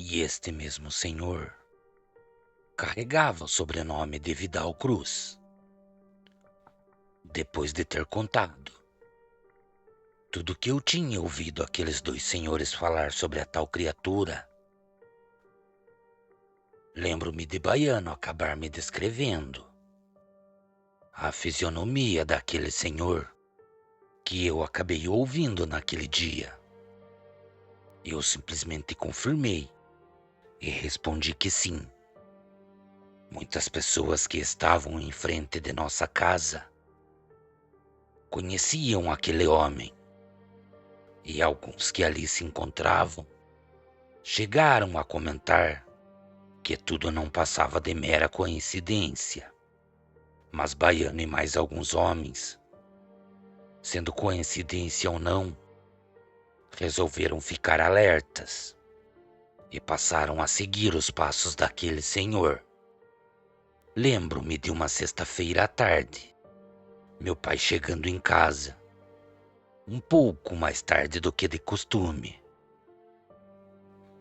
E este mesmo senhor carregava o sobrenome de Vidal Cruz. Depois de ter contado tudo que eu tinha ouvido aqueles dois senhores falar sobre a tal criatura, lembro-me de Baiano acabar me descrevendo a fisionomia daquele senhor que eu acabei ouvindo naquele dia. Eu simplesmente confirmei e respondi que sim. Muitas pessoas que estavam em frente de nossa casa conheciam aquele homem, e alguns que ali se encontravam chegaram a comentar que tudo não passava de mera coincidência. Mas Baiano e mais alguns homens, sendo coincidência ou não, resolveram ficar alertas e passaram a seguir os passos daquele senhor. Lembro-me de uma sexta-feira à tarde, meu pai chegando em casa, um pouco mais tarde do que de costume.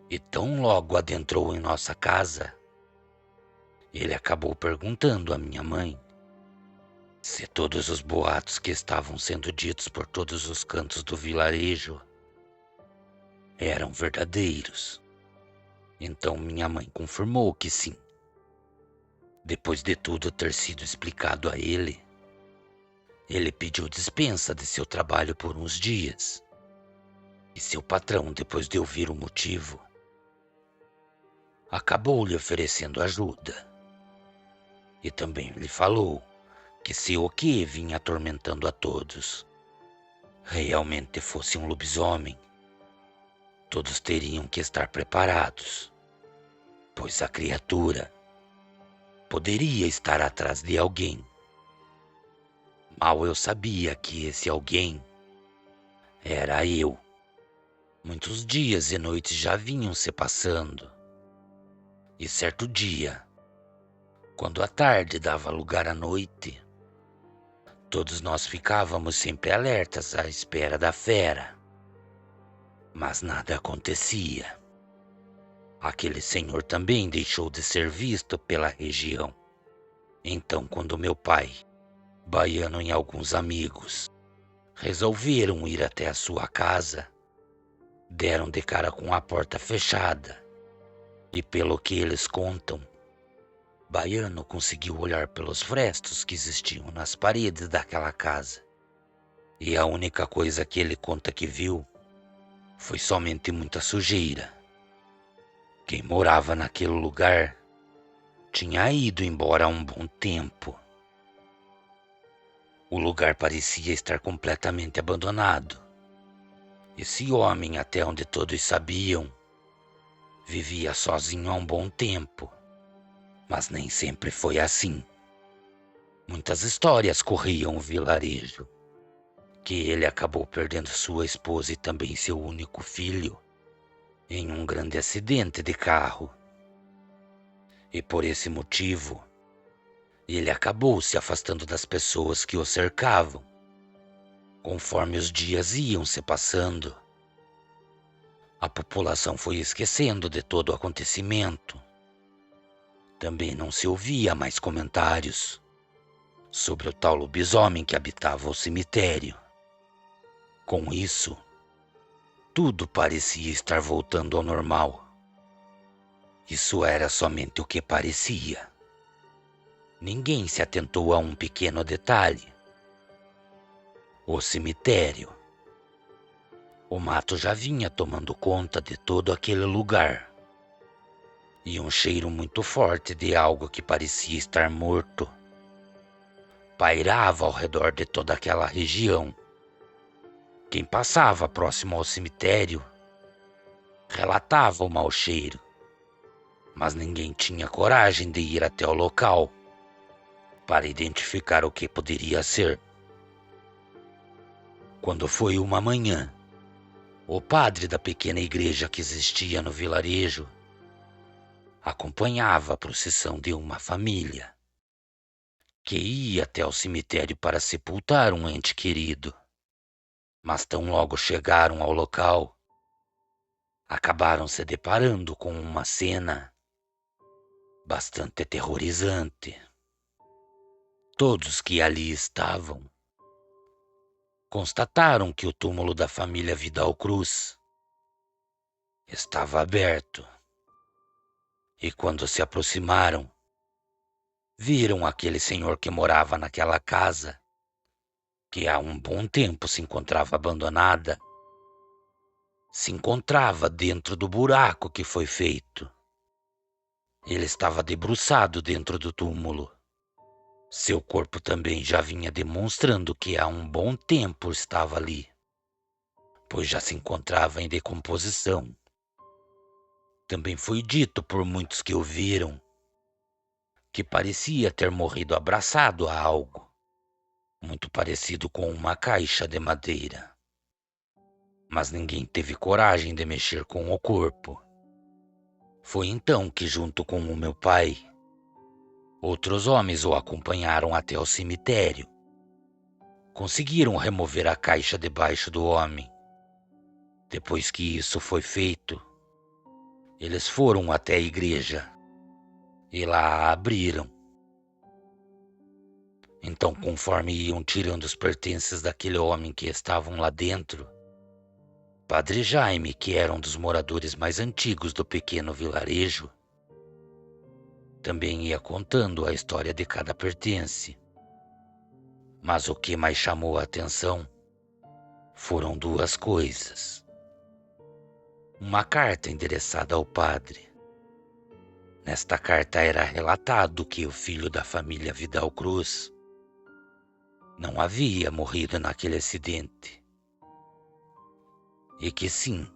E tão logo adentrou em nossa casa, ele acabou perguntando à minha mãe se todos os boatos que estavam sendo ditos por todos os cantos do vilarejo eram verdadeiros. Então minha mãe confirmou que sim. Depois de tudo ter sido explicado a ele pediu dispensa de seu trabalho por uns dias. E seu patrão, depois de ouvir o motivo, acabou lhe oferecendo ajuda. E também lhe falou que se o que vinha atormentando a todos realmente fosse um lobisomem, todos teriam que estar preparados, pois a criatura poderia estar atrás de alguém. Mal eu sabia que esse alguém era eu. Muitos dias e noites já vinham se passando, e certo dia, quando a tarde dava lugar à noite, todos nós ficávamos sempre alertas à espera da fera. Mas nada acontecia. Aquele senhor também deixou de ser visto pela região. Então, quando meu pai, Baiano e alguns amigos resolveram ir até a sua casa, deram de cara com a porta fechada. E pelo que eles contam, Baiano conseguiu olhar pelos frestos que existiam nas paredes daquela casa. E a única coisa que ele conta que viu foi somente muita sujeira. Quem morava naquele lugar tinha ido embora há um bom tempo. O lugar parecia estar completamente abandonado. Esse homem, até onde todos sabiam, vivia sozinho há um bom tempo. Mas nem sempre foi assim. Muitas histórias corriam o vilarejo, que ele acabou perdendo sua esposa e também seu único filho em um grande acidente de carro. E por esse motivo, ele acabou se afastando das pessoas que o cercavam. Conforme os dias iam se passando, a população foi esquecendo de todo o acontecimento. Também não se ouvia mais comentários sobre o tal lobisomem que habitava o cemitério. Com isso, tudo parecia estar voltando ao normal. Isso era somente o que parecia. Ninguém se atentou a um pequeno detalhe. O cemitério. O mato já vinha tomando conta de todo aquele lugar. E um cheiro muito forte de algo que parecia estar morto pairava ao redor de toda aquela região. Quem passava próximo ao cemitério relatava o mau cheiro, mas ninguém tinha coragem de ir até o local para identificar o que poderia ser. Quando foi uma manhã, o padre da pequena igreja que existia no vilarejo acompanhava a procissão de uma família que ia até o cemitério para sepultar um ente querido. Mas tão logo chegaram ao local, acabaram se deparando com uma cena bastante aterrorizante. Todos que ali estavam constataram que o túmulo da família Vidal Cruz estava aberto, e quando se aproximaram, viram aquele senhor que morava naquela casa, que há um bom tempo se encontrava abandonada, se encontrava dentro do buraco que foi feito. Ele estava debruçado dentro do túmulo. Seu corpo também já vinha demonstrando que há um bom tempo estava ali, pois já se encontrava em decomposição. Também foi dito por muitos que o viram que parecia ter morrido abraçado a algo, muito parecido com uma caixa de madeira. Mas ninguém teve coragem de mexer com o corpo. Foi então que, junto com o meu pai, outros homens o acompanharam até o cemitério. Conseguiram remover a caixa debaixo do homem. Depois que isso foi feito, eles foram até a igreja e lá a abriram. Então, conforme iam tirando os pertences daquele homem que estavam lá dentro, Padre Jaime, que era um dos moradores mais antigos do pequeno vilarejo, também ia contando a história de cada pertence. Mas o que mais chamou a atenção foram duas coisas. Uma carta endereçada ao padre. Nesta carta era relatado que o filho da família Vidal Cruz não havia morrido naquele acidente, e que sim,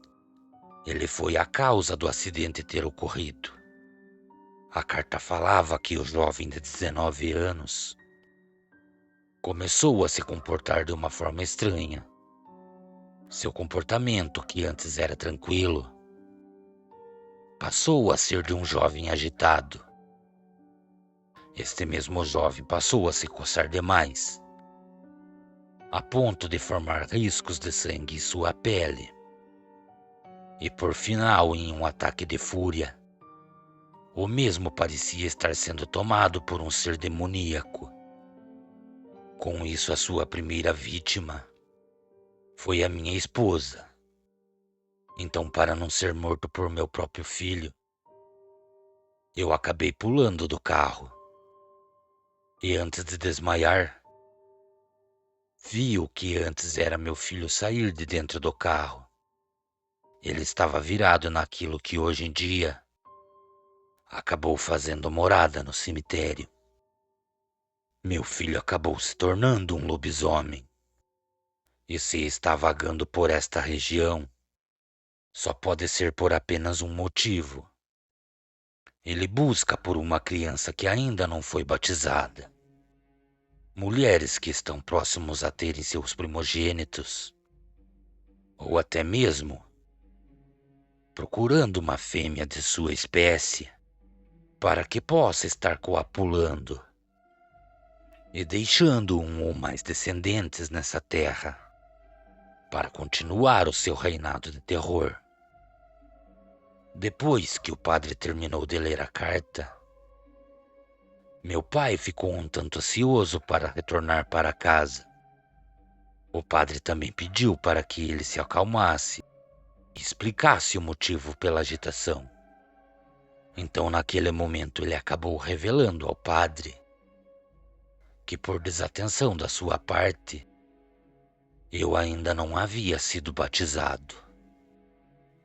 ele foi a causa do acidente ter ocorrido. A carta falava que o jovem de 19 anos começou a se comportar de uma forma estranha. Seu comportamento, que antes era tranquilo, passou a ser de um jovem agitado. Este mesmo jovem passou a se coçar demais, a ponto de formar riscos de sangue em sua pele. E por final, em um ataque de fúria, o mesmo parecia estar sendo tomado por um ser demoníaco. Com isso, a sua primeira vítima foi a minha esposa. Então, para não ser morto por meu próprio filho, eu acabei pulando do carro. E antes de desmaiar, vi o que antes era meu filho sair de dentro do carro. Ele estava virado naquilo que hoje em dia acabou fazendo morada no cemitério. Meu filho acabou se tornando um lobisomem. E se está vagando por esta região, só pode ser por apenas um motivo. Ele busca por uma criança que ainda não foi batizada. Mulheres que estão próximos a terem seus primogênitos, ou até mesmo procurando uma fêmea de sua espécie para que possa estar coapulando e deixando um ou mais descendentes nessa terra para continuar o seu reinado de terror. Depois que o padre terminou de ler a carta, meu pai ficou um tanto ansioso para retornar para casa. O padre também pediu para que ele se acalmasse e explicasse o motivo pela agitação. Então, naquele momento, ele acabou revelando ao padre que, por desatenção da sua parte, eu ainda não havia sido batizado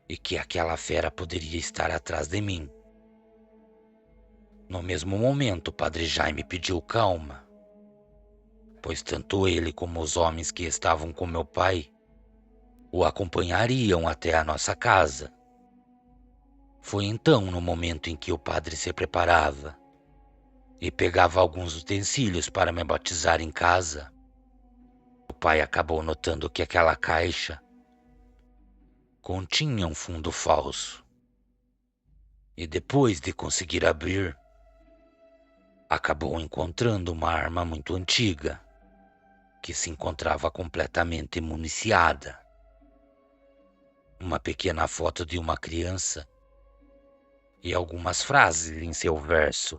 e que aquela fera poderia estar atrás de mim. No mesmo momento, o padre Jaime pediu calma, pois tanto ele como os homens que estavam com meu pai o acompanhariam até a nossa casa. Foi então, no momento em que o padre se preparava e pegava alguns utensílios para me batizar em casa, o pai acabou notando que aquela caixa continha um fundo falso. E depois de conseguir abrir, acabou encontrando uma arma muito antiga, que se encontrava completamente municiada. uma pequena foto de uma criança e algumas frases em seu verso.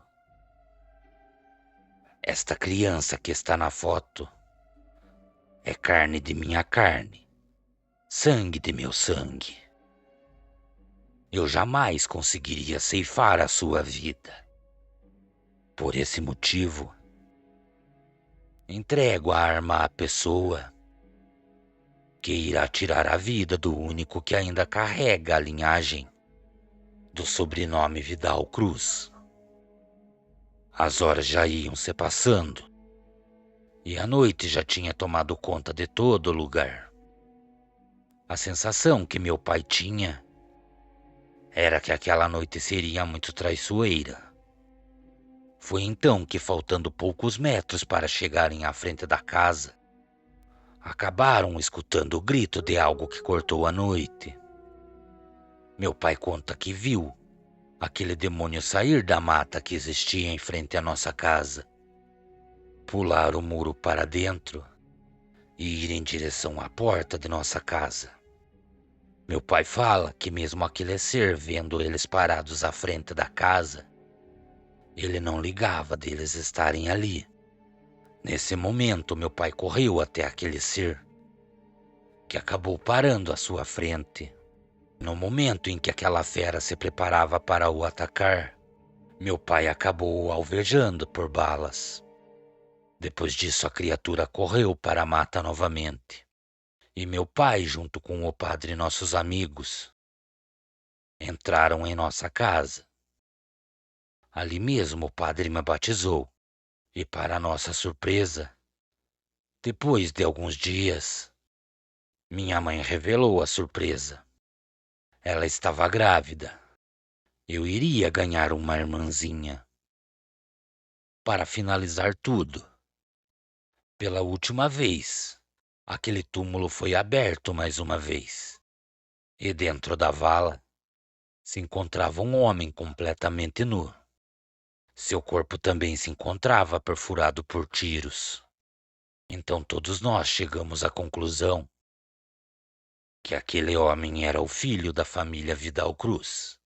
Esta criança que está na foto é carne de minha carne, sangue de meu sangue. Eu jamais conseguiria ceifar a sua vida. Por esse motivo, entrego a arma à pessoa que irá tirar a vida do único que ainda carrega a linhagem do sobrenome Vidal Cruz. As horas já iam se passando e a noite já tinha tomado conta de todo o lugar. A sensação que meu pai tinha era que aquela noite seria muito traiçoeira. Foi então que, faltando poucos metros para chegarem à frente da casa, acabaram escutando o grito de algo que cortou a noite. Meu pai conta que viu aquele demônio sair da mata que existia em frente à nossa casa, pular o muro para dentro e ir em direção à porta de nossa casa. Meu pai fala que mesmo aquele ser vendo eles parados à frente da casa, ele não ligava deles estarem ali. Nesse momento, meu pai correu até aquele ser, que acabou parando à sua frente. No momento em que aquela fera se preparava para o atacar, meu pai acabou o alvejando por balas. Depois disso, a criatura correu para a mata novamente. E meu pai, junto com o padre e nossos amigos, entraram em nossa casa. Ali mesmo o padre me batizou. E para nossa surpresa, depois de alguns dias, minha mãe revelou a surpresa. Ela estava grávida. Eu iria ganhar uma irmãzinha. Para finalizar tudo, pela última vez, aquele túmulo foi aberto mais uma vez. E dentro da vala se encontrava um homem completamente nu. Seu corpo também se encontrava perfurado por tiros. Então todos nós chegamos à conclusão que aquele homem era o filho da família Vidal Cruz.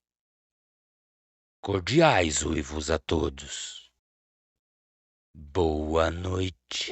Cordiais uivos a todos. Boa noite.